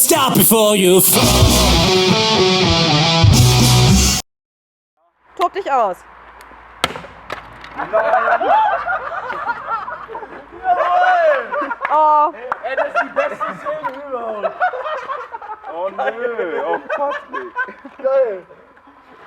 Stop before you fall. Tob dich aus. Oh. Ey, das ist die beste Szene überhaupt. Oh nö, oh Gott. Geil.